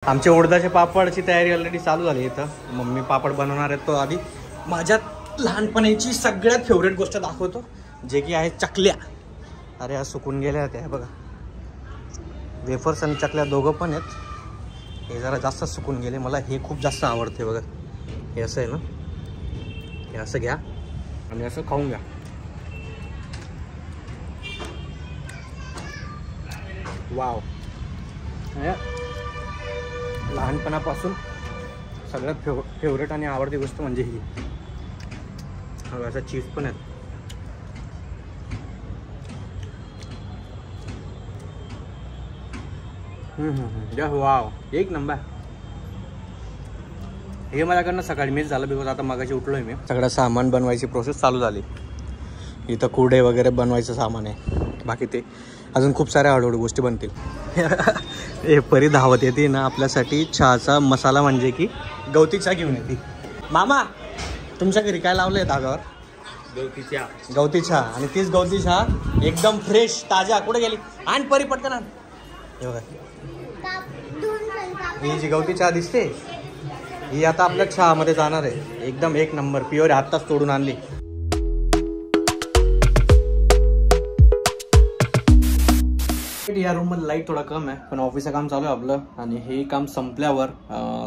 आमच्या उडदाच्या पापडची तयारी ऑलरेडी चालू झाली इथं. मम्मी पापड बनवणार आहेत. तो आधी माझ्या लहानपणीची सगळ्यात फेवरेट गोष्ट दाखवतो, जे की आहे चकल्या. अरे आज सुकून गेल्या त्या बघा. वेफर्स आणि चकल्या दोघं पण आहेत. हे जरा जास्त सुकून गेले. मला हे खूप जास्त आवडते बघा. हे असं आहे ना, हे असं घ्या आणि असं खाऊन घ्या. वाव. लहानपणापासून सगळ्यात फेवरेट आणि आवडती गोष्ट म्हणजे ही. असा चीज पण आहे. वाव, एक नंबर. हे माझ्याकडनं सकाळी मिस झालं बिकॉज आता मगाशी उठलोय मी. सगळं सामान बनवायची प्रोसेस चालू झाली. इथं कुरडे वगैरे बनवायचं सामान आहे. बाकी ते अजून खूप साऱ्या हळूहळू गोष्टी बनतील. हे परी धावत येते ना आपल्यासाठी चहाचा मसाला, म्हणजे की गवती चहा घेऊन येते. मामा तुमच्या घरी काय लावलंय धाब्यावर? गवती चहा. गवती चहा. आणि तीच गवती चहा एकदम फ्रेश ताजा. कुठे गेली? आणि परी पटकन आण. हे बघा, ही जी गवती चहा दिसते ही आता आपल्या चहामध्ये जाणार आहे. एकदम एक नंबर प्युअर. आत्ताच तोडून आणली. या रूम मध्ये लाईट थोडा कम आहे, पण ऑफिसचं काम चालू आहे आपलं. आणि हे काम संपल्यावर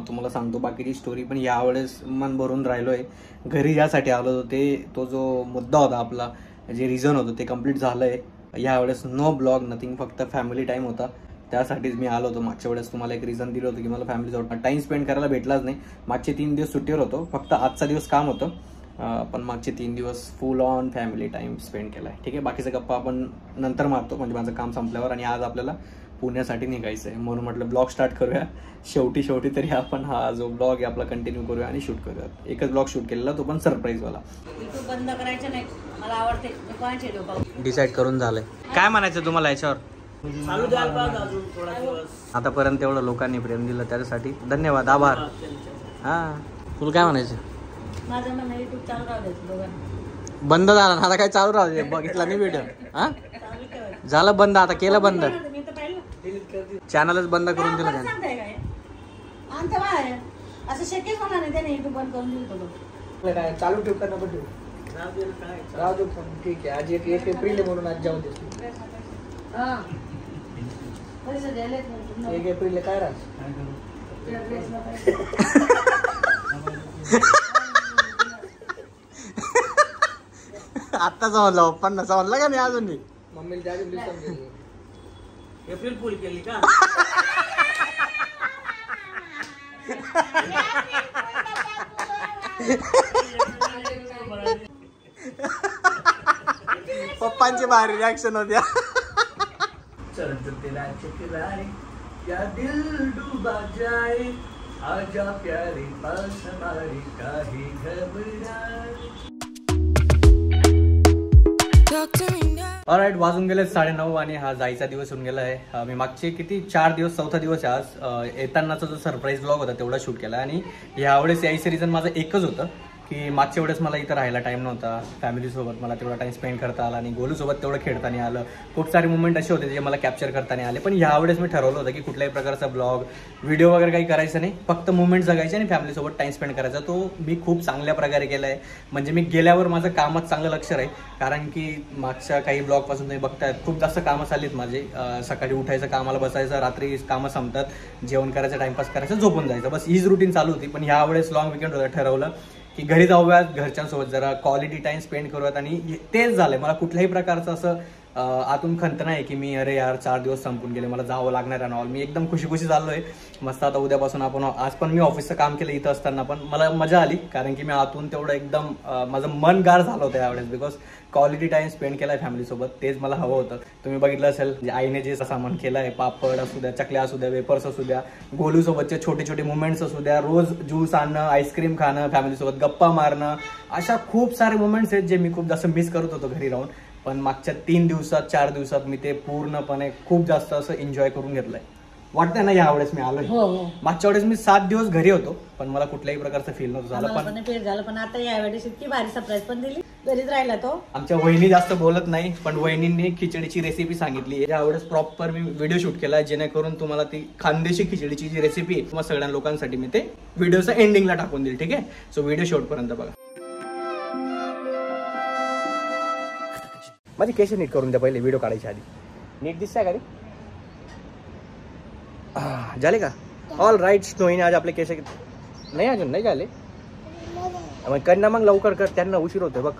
तुम्हाला सांगतो बाकीची स्टोरी. पण यावेळेस मन भरून राहिलोय. घरी यासाठी आलो होते. तो जो मुद्दा होता आपला, जे रिझन होतं ते कम्प्लीट झालंय. यावेळेस नो ब्लॉग नथिंग, फक्त फॅमिली टाईम होता. त्यासाठीच मी आलो होतो. मागच्या वेळेस तुम्हाला एक रिझन दिलं होतं की मला फॅमिलीजवळ टाईम स्पेंड करायला भेटलाच नाही. मागचे 3 दिवस सुट्टीवर होतो. फक्त आजचा दिवस काम होतं. पण मागचे 3 दिवस फुल ऑन फॅमिली टाईम स्पेंड केला आहे. ठीक आहे, बाकीचा गप्पा आपण नंतर मारतो, म्हणजे माझं काम संपल्यावर. आणि आज आपल्याला पुण्यासाठी निघायचं आहे, म्हणून म्हटलं ब्लॉग स्टार्ट करूया. शेवटी तरी आपण हा जो ब्लॉग आहे आपला कंटिन्यू करूया आणि शूट करूया. एकच ब्लॉग शूट केलेला, तो पण सरप्राईजवाला. बंद करायचं नाही, मला आवडते. डिसाईड करून झालंय. काय म्हणायचं तुम्हाला याच्यावर? आतापर्यंत एवढं लोकांनी प्रेम दिलं त्याच्यासाठी धन्यवाद, आभार. हा, तुला काय म्हणायचं? माझं म्हणणं युट्यूब चालू राहू द्यायचं दोघांना. बंद झाला ना आता, काय चालू राहू दे. बघितला नाही व्हिडिओ? हा, झालं बंद. आता केलं बंद. चॅनलच बंद करून दिलं त्याने. असं शक्यच होणार नाही त्याने युट्यूब बंद करून दिलं. काय चालू ठेव का नको ठेव? राहू दे. ठीक आहे, आज 1 एप्रिल म्हणून आज जाऊ दे. 1 एप्रिल काय राहत? आता समजलं. 50 समजलं का नाही अजून? मम्मीला त्या एप्रिल फुल केली का? पप्पांची भारी रिॲक्शन होत्या. या दिल डूबा जाए आजा प्यारे पास हमारे काहे घबराए. ऑलराईट, वाजून गेले 9:30 आणि हा जायचा दिवस होऊन गेला आहे. मी मागचे किती 4 दिवस, 4था दिवस आहे आज. येतानाचा जो सरप्राईज ब्लॉग होता तेवढा शूट केला. आणि यावेळेस यायचं रिझन माझं एकच होतं की मागच्या वेळेस मला इथं राहायला टाईम नव्हता. फॅमिलीसोबत मला तेवढा टाईम स्पेंड करता आला आणि गोलूसोबत तेवढं खेळताना आलं. खूप सारे मुवमेंट असे होते जे मला कॅप्चर करताना आले. पण यावेळेस मी ठरवलं होतं की कुठल्याही प्रकारचा ब्लॉग व्हिडिओ वगैरे काही करायचं नाही, फक्त मुवमेंट जगायचे आणि फॅमिलीसोबत टाईम स्पेंड करायचा. तो मी खूप चांगल्या प्रकारे केला आहे. म्हणजे मी गेल्यावर माझं कामात चांगलं लक्ष राहील, कारण की मागच्या काही ब्लॉगपासून तुम्ही बघताय खूप जास्त कामं चाललीत माझे. सकाळी उठायचं, कामाला बसायचं, रात्री कामं संपतात, जेवण करायचं, टाइमपास करायचं, झोपून जायचं, बस हीच रुटीन चालू होती. पण यावेळेस लॉंग विकेंड होता. ठरवलं की घरी जाऊयात, घरच्यांसोबत जरा क्वालिटी टाइम स्पेंड करूयात. आणि तेच झालंय. मला कुठल्याही प्रकारचं असं आतून खंत नाही की मी अरे यार 4 दिवस संपून गेले, मला जावं लागणार आहे ना. मी एकदम खुशी झालोय मस्त. आता उद्यापासून आपण, आज पण मी ऑफिसचं काम केलं इथं असताना, पण मला मजा आली कारण की मी आतून तेवढं एकदम माझं मन गार झालं होतं यावेळेस. बिकॉज क्वालिटी टाइम स्पेंड केलाय फॅमिलीसोबत, तेच मला हवं होतं. तुम्ही बघितलं असेल आईने जे सामान केलंय, पापड असू द्या, चकल्या असू द्या, वेपर्स असू द्या, गोलूसोबतचे छोटे मुवमेंट्स असू द्या, रोज ज्यूस आणणं, आईस्क्रीम खाणं, फॅमिलीसोबत गप्पा मारणं, अशा खूप सारे मुवमेंट्स आहेत जे मी खूप जास्त मिस करत होतो घरी राहून. पण मागच्या 3 दिवसात 4 दिवसात मी ते पूर्णपणे खूप जास्त असं एन्जॉय करून घेतलंय. वाटतंय ना यावेळेस मी आलोय. मागच्या वेळेस मी 7 दिवस घरी होतो, पण मला कुठल्याही प्रकारचं फील नव्हतं झालं. पण आता यावेळेस इतकी भारी सरप्राईज पण दिली. घरीच राहिला तो. आमच्या वहिनी जास्त बोलत नाही, पण वहिनींनी खिचडीची रेसिपी सांगितली. यावेळेस प्रॉपर मी व्हिडिओ शूट केला, जेणेकरून तुम्हाला ती खानदेशी खिचडीची जी रेसिपी आहे तुम्हाला सगळ्या लोकांसाठी मी ते व्हिडिओचा एंडिंगला टाकून देईल. ठीक आहे, सो व्हिडिओ शेवटपर्यंत बघा. माझी केस नीट करून द्या पहिले, व्हिडिओ काढायच्या आधी. नीट दिसतंय का रे? झाले का? All right. स्नोईने आज आपले केस नाही अजून नाही झाले, मग कर ना, मग लवकर कर, त्यांना उशीर होतोय बघ.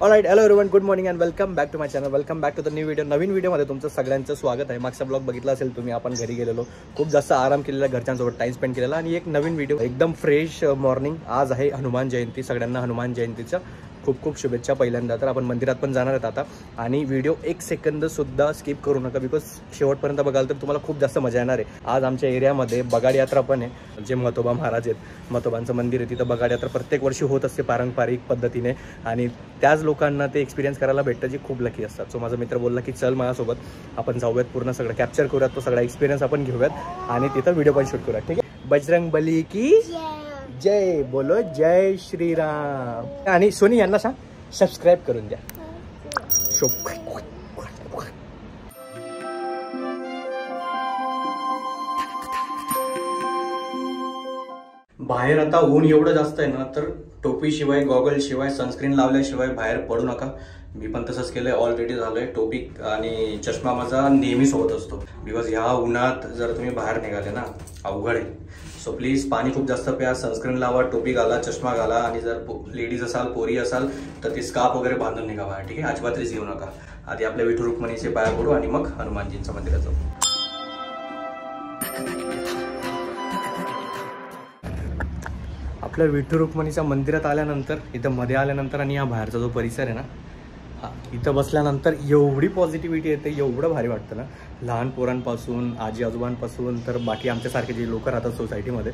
All right. Hello everyone, good morning and welcome back to my channel. Welcome back to the new video. नवीन व्हिडिओमध्ये तुमचं सगळ्यांचं स्वागत आहे. मागचा ब्लॉग बघितला असेल तुम्ही, आपण घरी गेलेलो, खूप जास्त आराम केलेला, घरच्यांसोबत टाइम स्पेंड केलेला, आणि एक नवीन व्हिडिओ एकदम फ्रेश मॉर्निंग. आज आहे हनुमान जयंती, सगळ्यांना हनुमान जयंतीच्या खूप खूप शुभेच्छा. पहिल्यांदा तर आपण मंदिरात पण जाणार आहेत आता, आणि व्हिडिओ एक सेकंद सुद्धा स्किप करू नका, बिकॉज शेवटपर्यंत बघाल तर तुम्हाला खूप जास्त मजा येणार आहे. आज आमच्या एरियामध्ये बगाड यात्रा पण आहे, जे मथोबा महाराज आहेत, मथोबांचं मंदिर आहे, तिथं बगाड यात्रा प्रत्येक वर्षी होत असते पारंपरिक पद्धतीने, आणि त्याच लोकांना ते एक्सपिरियन्स करायला भेटतं जे खूप लकी असतात. सो माझा मित्र बोलला की चल माझ्यासोबत, आपण जाऊयात, पूर्ण सगळं कॅप्चर करूयात, तो सगळा एक्सपिरियन्स आपण घेऊयात, आणि तिथं व्हिडिओ पण शूट करूयात. ठीक आहे, बजरंग बली की जय, बोलो जय श्रीराम. आणि सोनी यांना सांग सबस्क्राईब करून द्या. बाहेर आता ऊन एवढं जास्त आहे ना, तर टोपीशिवाय, गॉगल शिवाय, सनस्क्रीन लावल्याशिवाय बाहेर पडू नका. मी पण तसंच केलंय, ऑलरेडी झालंय. टोपी आणि चष्मा माझा नेहमी सोबत असतो, बिकॉज ह्या उन्हात जर तुम्ही बाहेर निघाले ना, अवघड आहे. सो प्लीज पाणी खूप जास्त प्या, सनस्क्रीन लावा, टोपी घाला, चष्मा घाला, आणि जर लेडीज असाल, पोरी असाल तर ती स्कार्फ वगैरे बांधून निघा बाहेर. ठीक आहे, अजिबात रिस्क घेऊ नका. आधी आपल्या विठू रुक्मिणीचे पाया पडू, आणि मग हनुमानजींच्या मंदिरात जाऊ. आपल्या विठू रुक्मिणीच्या मंदिरात आल्यानंतर, इथं मध्ये आल्यानंतर, आणि या बाहेरचा जो परिसर आहे ना, हा, इथं बसल्यानंतर एवढी पॉझिटिव्हिटी येते, एवढं भारी वाटतं ना. लहान पोरांपासून, आजी आजोबांपासून, तर बाकी आमच्यासारखे जे लोक राहतात सोसायटीमध्ये,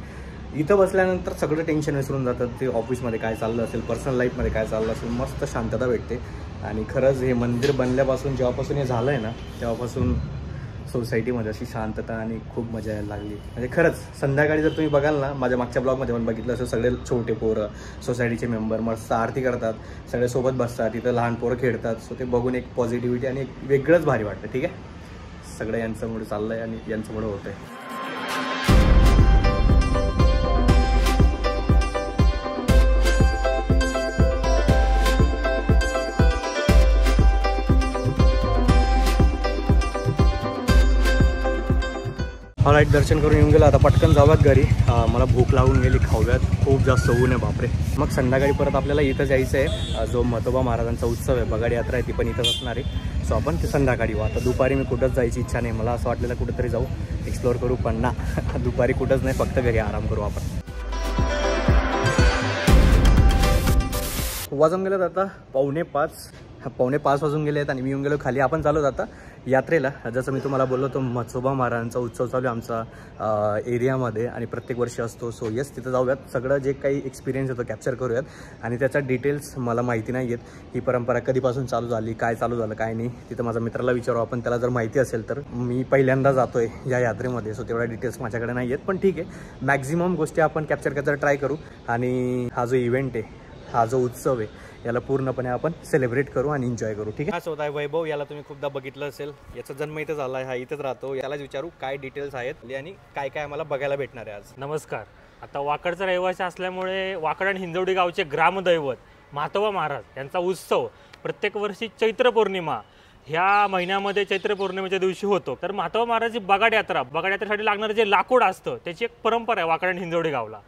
इथं बसल्यानंतर सगळं टेन्शन विसरून जातात. ते ऑफिसमध्ये काय चाललं असेल, पर्सनल लाईफमध्ये काय चाललं असेल, मस्त शांतता भेटते. आणि खरंच हे मंदिर बनल्यापासून, जेव्हापासून हे झालं आहे ना, तेव्हापासून सोसायटीमध्ये अशी शांतता आणि खूप मजा यायला लागली. म्हणजे खरंच संध्याकाळी जर तुम्ही बघाल ना, माझ्या मागच्या ब्लॉगमध्ये पण बघितलं असं, सगळे छोटे पोरं, सोसायटीचे मेंबर मस्त आरती करतात, सगळे सोबत बसतात, तिथं लहान पोरं खेळतात. सो ते बघून एक पॉझिटिव्हिटी आणि एक वेगळंच भारी वाटतं. ठीक आहे, सगळं यांच्यामुळे चाललं आहे आणि यांच्यामुळे होतं आहे. ऑलराईट, दर्शन करून येऊन गेलो, आता पटकन जाऊयात घरी. मला भूक लागून गेली, खाऊयात, खूप जास्त ऊन आहे बापरे. मग संध्याकाळी परत आपल्याला इथं जायचं आहे, जो मथोबा महाराजांचा उत्सव आहे, बगाड यात्रा आहे, ती पण इथंच असणार आहे. सो आपण ते संध्याकाळी येऊ. आता दुपारी मी कुठंच जायची इच्छा नाही, मला असं वाटलेलं कुठंतरी जाऊ, एक्सप्लोअर करू, पण ना, दुपारी कुठंच नाही, फक्त घरी आराम करू आपण. वाजून गेलं आता 4:45 वाजून गेले आहेत, आणि मी येऊन गेलो खाली. आपण चालू आता यात्रेला. जसं मी तुम्हाला बोललो, तो मथोबा महाराजांचा उत्सव चालू आहे आमचा एरियामध्ये, आणि प्रत्येक वर्षी असतो. सो येस, तिथं जाऊयात, सगळं जे काही एक्सपिरियन्स येतो कॅप्चर करूयात, आणि त्याचा डिटेल्स मला माहिती नाही आहेत. ही परंपरा कधीपासून चालू झाली, काय चालू झालं, काय नाही, तिथं माझ्या मित्राला विचारू आपण, त्याला जर माहिती असेल तर. मी पहिल्यांदा जातोय या यात्रेमध्ये, सो तेवढ्या डिटेल्स माझ्याकडे नाही आहेत, पण ठीक आहे, मॅक्झिमम गोष्टी आपण कॅप्चर करायचा ट्राय करू, आणि हा जो इव्हेंट आहे, हा जो उत्सव आहे, याला पूर्णपणे आपण सेलिब्रेट करू आणि एन्जॉय करू. ठीक आहे, असं आहे वैभव, याला तुम्ही खूपदा बघितलं असेल, याचा जन्म इथं झाला आहे, हा इथंच राहतो. यालाच विचारू काय डिटेल्स आहेत आणि काय काय आम्हाला बघायला भेटणार आहे आज. नमस्कार. आता वाकडचा रहिवासी असल्यामुळे वाकड आणि हिंजवडी गावचे ग्रामदैवत मथोबा महाराज यांचा उत्सव प्रत्येक वर्षी चैत्र पौर्णिमा ह्या महिन्यामध्ये, चैत्र पौर्णिमेच्या दिवशी होतो. तर मथोबा महाराजची बगाड यात्रेसाठी लागणारं जे लाकूड असतं, त्याची एक परंपरा आहे वाकड आणि हिंजवडी गावला.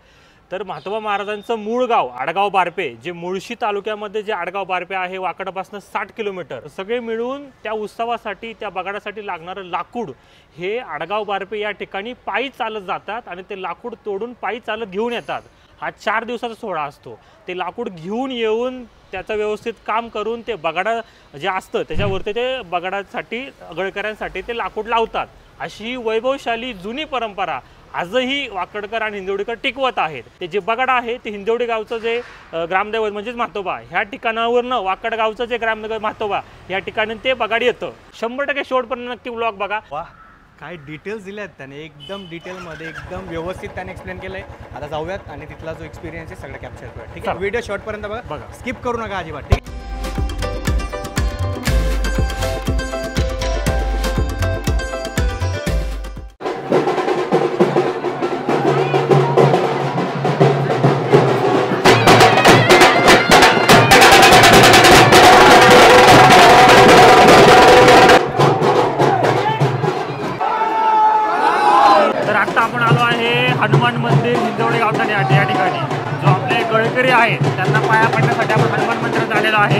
तर मथोबा महाराजांचं मूळ गाव आडगाव बारपे, जे मुळशी तालुक्यामध्ये जे आडगाव बारपे आहे, वाकडापासून 60 किलोमीटर. सगळे मिळून त्या उत्सवासाठी, त्या बगाडासाठी लागणारं लाकूड हे आडगाव बारपे या ठिकाणी पायी चालत जातात, आणि ते लाकूड तोडून पायी चालत घेऊन येतात. हा 4 दिवसाचा सोहळा असतो. ते लाकूड घेऊन येऊन त्याचं व्यवस्थित काम करून ते बगाडा जे असतं त्याच्यावरती ते बगाडासाठी, गळकऱ्यांसाठी ते लाकूड लावतात. अशी वैभवशाली जुनी परंपरा आजही वाकडकर आणि हिंजवडीकर टिकवत आहेत. ते जे बगाड आहे ते हिंजवडी गावचं जे ग्रामदैवत म्हणजेच मथोबा, ह्या ठिकाणावरनं वाकड गावचं जे ग्रामदैवत मथोबा या ठिकाणी ते बगाड येतं. 100% शेवटपर्यंत नक्की व्लॉग बघा. वा, काय डिटेल्स दिले आहेत त्याने, एकदम डिटेलमध्ये एकदम व्यवस्थित त्याने एक्सप्लेन केलंय. आता जाऊयात आणि तिथला जो एक्सपिरियन्स आहे सगळं कॅप्चर करूया. ठीक आहे, व्हिडिओ शॉर्टपर्यंत बघा, स्किप करू नका अजिबात. ठीक. आपण आलो आहे हनुमान मंदिर हिंजवडी गावठाण या ठिकाणी. जो आपले गळकरी आहेत त्यांना पाया पडण्यासाठी आपण हनुमान मंदिरात आलेलो आहे.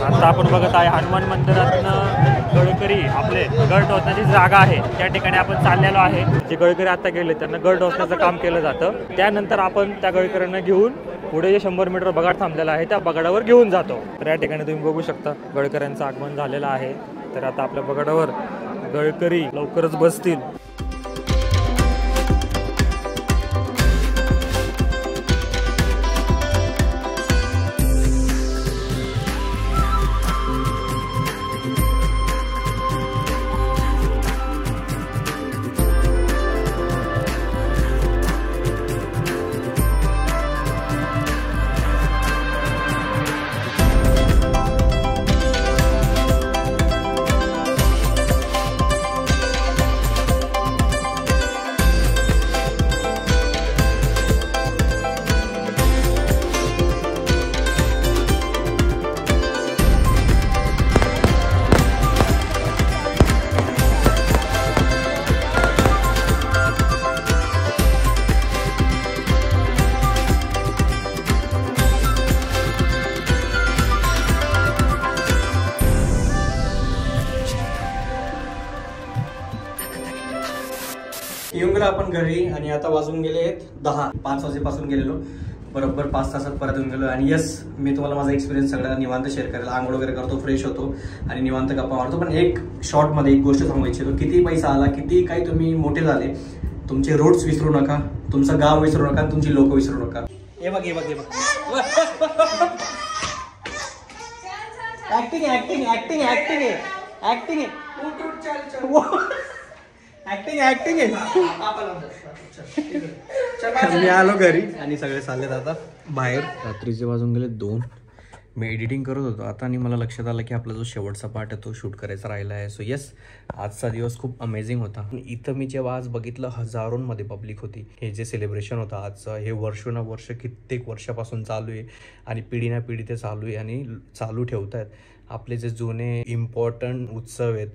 आता आपण बघत आहे हनुमान मंदिरातनं गळकरी आपले गळ टोचण्याची जागा आहे त्या ठिकाणी आपण चाललेलो आहे. जे गळकरी आता गेले त्यांना गळ टोचण्याचं काम केलं जातं. त्यानंतर आपण त्या गळकऱ्यांना घेऊन पुढे जे 100 मीटर बगाड थांबलेला आहे त्या बगाडावर घेऊन जातो. तर या ठिकाणी तुम्ही बघू शकता गळकऱ्यांचं आगमन झालेलं आहे. तर आता आपल्या बगाडावर गळकरी लवकरच बसतील. येऊन गेलो आपण घरी आणि आता वाजून गेले आहेत 10. 5 वाजेपासून गेलेलो, बरोबर 5 तासात परत येऊन गेलो. आणि यस, मी तुम्हाला माझा एक्सपिरियन्स सगळा निवांत शेअर करेल. आंघोळ वगैरे करतो, फ्रेश होतो आणि निवांत गप्पा मारतो. पण एक शॉर्टमध्ये एक गोष्ट सांगू इच्छितो, किती पैसा आला, किती काही तुम्ही मोठे झाले, तुमचे रूट्स विसरू नका, तुमचं गाव विसरू नका, तुमची लोक विसरू नका. हे बघ हे बघ हे बघ, ऍक्टिंग ऍक्टिंग ऍक्टिंग ऍक्टिंग आहे, ऍक्टिंग आहे, ऍक्टिंग ऍक्टिंग आहे. मी आलो घरी आणि सगळे चाललेत आता बाहेर. रात्रीचे वाजून गेले 2. मी एडिटिंग करत होतो आता आणि मला लक्षात आलं की आपला जो शेवटचा पार्ट आहे तो शूट करायचा राहिला आहे. सो येस, आजचा दिवस खूप अमेझिंग होता. इथं मी जेव्हा आज बघितलं हजारोंमध्ये पब्लिक होती. हे जे सेलिब्रेशन होतं आजचं, हे वर्षोनवर्ष कित्येक वर्षापासून चालू आहे आणि पिढी ना पिढी ते चालू आहे आणि चालू ठेवत आहेत. आपले जे जुने इम्पॉर्टंट उत्सव आहेत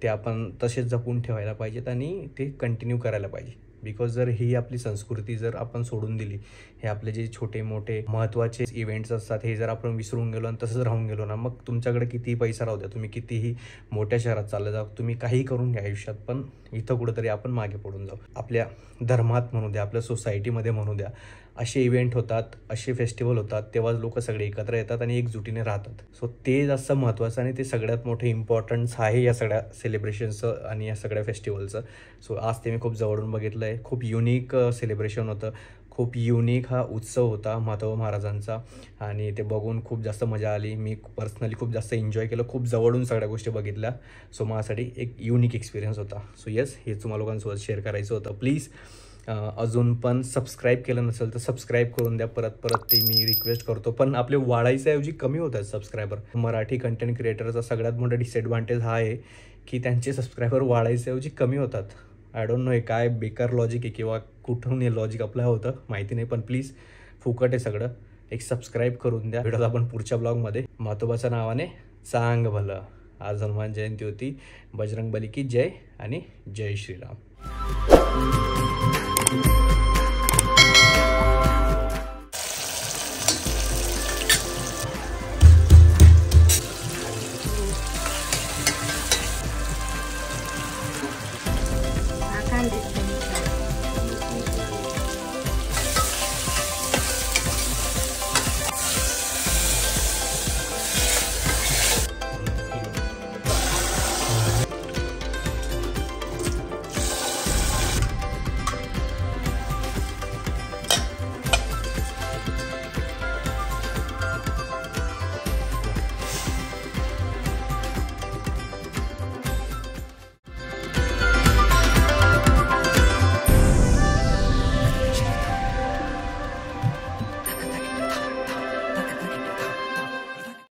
ते आपण तसेच जपून ठेवायला पाहिजेत आणि ते कंटिन्यू करायला पाहिजे. बिकॉज जर ही आपली संस्कृती जर आपण सोडून दिली, हे आपले जे छोटे मोठे महत्त्वाचे इव्हेंट्स असतात हे जर आपण विसरून गेलो आणि तसंच राहून गेलो ना, मग तुमच्याकडे कितीही पैसा राहू द्या, तुम्ही कितीही मोठ्या शहरात चालले जा, तुम्ही काही करून घ्या आयुष्यात, पण इथं कुठंतरी आपण मागे पडून जाऊ. आपल्या धर्मात म्हणू द्या, आपल्या सोसायटीमध्ये म्हणू द्या, असे इव्हेंट होतात, असे फेस्टिवल होतात, तेव्हाच लोक सगळे एकत्र येतात आणि एकजुटीने राहतात. सो ते जास्त महत्त्वाचं आणि ते सगळ्यात मोठं इम्पॉर्टन्स आहे या सगळ्या सेलिब्रेशनचं आणि या सगळ्या फेस्टिवलचं. सो आज ते मी खूप जवळून बघितलं आहे. खूप युनिक सेलिब्रेशन होतं, खूप युनिक हा उत्सव होता माधव महाराजांचा आणि ते बघून खूप जास्त मजा आली. मी पर्सनली खूप जास्त एन्जॉय केलं, खूप जवळून सगळ्या गोष्टी बघितल्या. सो माझ्यासाठी एक युनिक एक्सपिरियन्स होता. सो येस, हे तुम्हाला लोकांसोबत शेअर करायचं होतं. प्लीज अजून पण सबस्क्राईब केलं नसेल तर सबस्क्राईब करून द्या. परत ते मी रिक्वेस्ट करतो. पण आपले वाढायच्याऐवजी कमी होत आहेत सबस्क्रायबर. मराठी कंटेंट क्रिएटरचा सगळ्यात मोठा डिसएडव्हान्टेज हा आहे की त्यांचे सबस्क्रायबर वाढायच्याऐवजी कमी होतात. आय डोंट नो हे काय बेकार लॉजिक आहे किंवा कुठून हे लॉजिक अप्लाय होतं माहिती नाही, पण प्लीज फुकट आहे सगळं. एक सबस्क्राईब करून द्या. भेटूया आपण पुढच्या ब्लॉगमध्ये मातोबाच्या नावाने. चांग भलं. आज हनुमान जयंती होती. बजरंग बली की जय आणि जय श्रीराम.